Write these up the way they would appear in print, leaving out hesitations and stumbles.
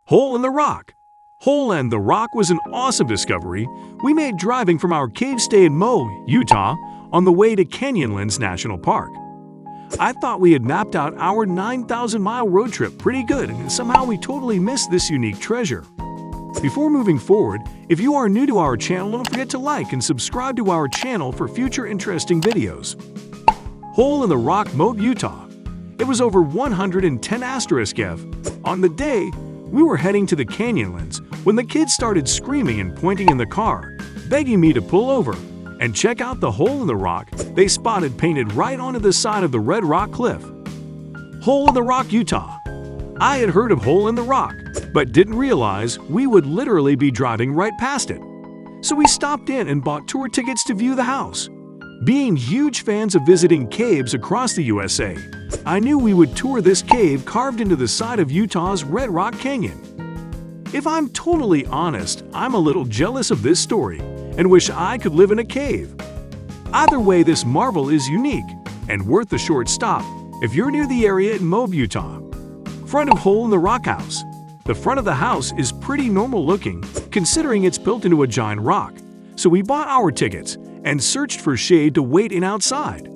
Hole in the Rock. Hole in the Rock was an awesome discovery we made driving from our cave stay in Moab, Utah, on the way to Canyonlands National Park. I thought we had mapped out our 9,000-mile road trip pretty good, and somehow we totally missed this unique treasure. Before moving forward, if you are new to our channel, don't forget to like and subscribe to our channel for future interesting videos. Hole in the Rock, Moab, Utah. It was over 110 *F. On the day, we were heading to the Canyonlands when the kids started screaming and pointing in the car, begging me to pull over and check out the hole in the rock they spotted painted right onto the side of the Red Rock Cliff. Hole in the Rock, Utah. I had heard of Hole in the Rock, but didn't realize we would literally be driving right past it. So we stopped in and bought tour tickets to view the house. Being huge fans of visiting caves across the USA, I knew we would tour this cave carved into the side of Utah's Red Rock Canyon. If I'm totally honest, I'm a little jealous of this story and wish I could live in a cave. Either way, this marvel is unique and worth the short stop if you're near the area in Moab, Utah. Front of Hole in the Rock house. The front of the house is pretty normal looking considering it's built into a giant rock, so we bought our tickets and searched for shade to wait in outside.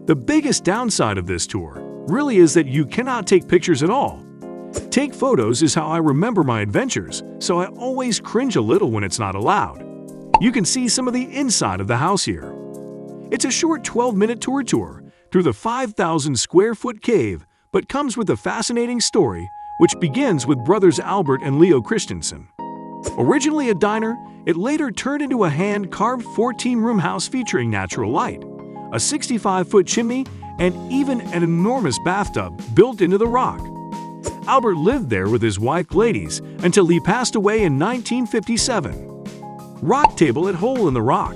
The biggest downside of this tour really is that you cannot take pictures at all. Take photos is how I remember my adventures, so I always cringe a little when it's not allowed. You can see some of the inside of the house here. It's a short 12-minute tour through the 5,000-square-foot cave, but comes with a fascinating story which begins with brothers Albert and Leo Christensen. Originally a diner, it later turned into a hand-carved 14-room house featuring natural light, a 65-foot chimney, and even an enormous bathtub built into the rock. Albert lived there with his wife Gladys until he passed away in 1957. Rock table at Hole in the Rock.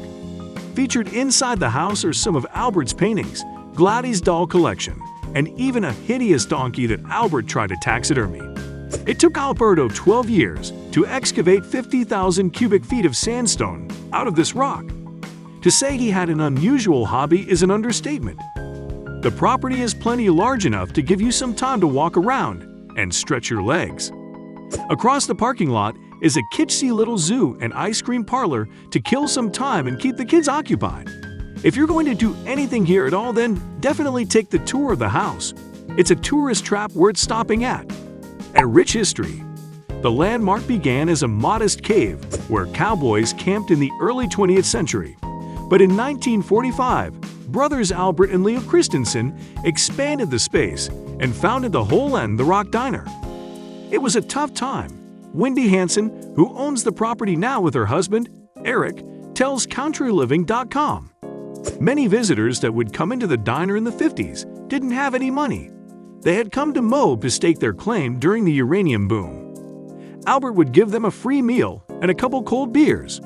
Featured inside the house are some of Albert's paintings, Gladys' doll collection, and even a hideous donkey that Albert tried to taxidermy. It took Alberto 12 years to excavate 50,000 cubic feet of sandstone out of this rock. To say he had an unusual hobby is an understatement. The property is plenty large enough to give you some time to walk around and stretch your legs. Across the parking lot is a kitschy little zoo and ice cream parlor to kill some time and keep the kids occupied. If you're going to do anything here at all, then definitely take the tour of the house. It's a tourist trap worth stopping at. A rich history. The landmark began as a modest cave where cowboys camped in the early 20th century. But in 1945, brothers Albert and Leo Christensen expanded the space and founded the Hole in the Rock Diner. It was a tough time. Wendy Hansen, who owns the property now with her husband, Eric, tells CountryLiving.com. Many visitors that would come into the diner in the 50s didn't have any money. They had come to Moab to stake their claim during the uranium boom. Albert would give them a free meal and a couple cold beers,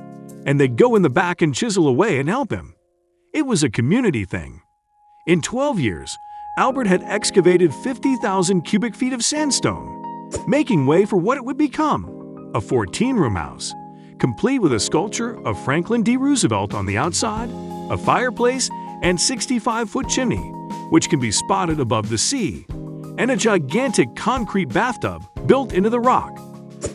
and they'd go in the back and chisel away and help him. It was a community thing. In 12 years, Albert had excavated 50,000 cubic feet of sandstone, making way for what it would become, a 14-room house, complete with a sculpture of Franklin D. Roosevelt on the outside, a fireplace, and 65-foot chimney, which can be spotted above the sea, and a gigantic concrete bathtub built into the rock.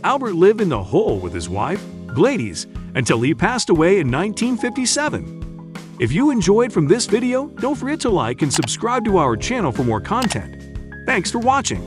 Albert lived in the hole with his wife, Gladys, until he passed away in 1957. If you enjoyed from this video, don't forget to like and subscribe to our channel for more content. Thanks for watching.